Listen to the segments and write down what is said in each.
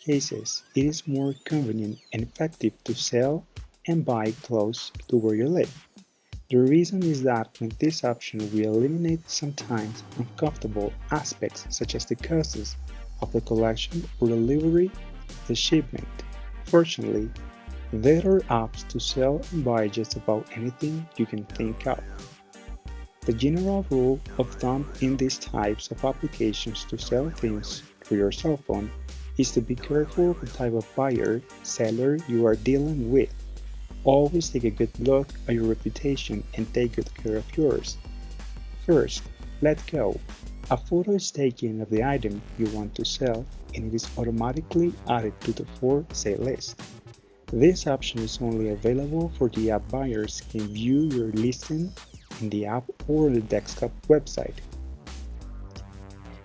cases, it is more convenient and effective to sell and buy close to where you live. The reason is that when this option will eliminate sometimes uncomfortable aspects such as the costs of the collection or delivery of the shipment. Fortunately, there are apps to sell and buy just about anything you can think of. The general rule of thumb in these types of applications to sell things through your cell phone is to be careful of the type of buyer, seller you are dealing with. Always take a good look at your reputation and take good care of yours. First, let go. A photo is taken of the item you want to sell and it is automatically added to the for sale list. This option is only available for the app buyers can view your listing in the app or the desktop website.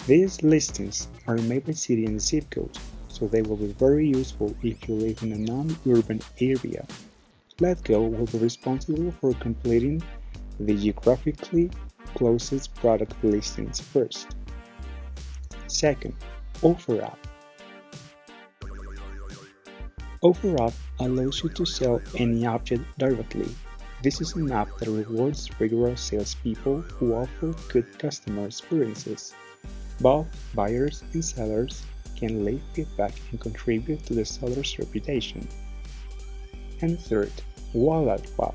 These listings are made by city and zip code, so they will be very useful if you live in a non-urban area. Letgo will be responsible for completing the geographically closest product listings first. Second, OfferUp. OfferUp allows you to sell any object directly. This is an app that rewards regular salespeople who offer good customer experiences. Both buyers and sellers can leave feedback and contribute to the seller's reputation. And third, WalletWap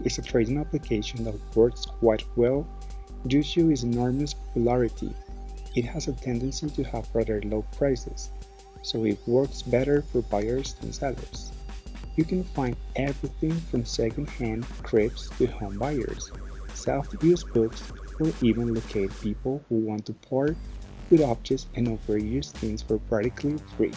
is a trading application that works quite well due to its enormous popularity. It has a tendency to have rather low prices, so it works better for buyers than sellers. You can find everything from second-hand cribs to home buyers, self-use books, or even locate people who want to part with objects and offer used things for practically free.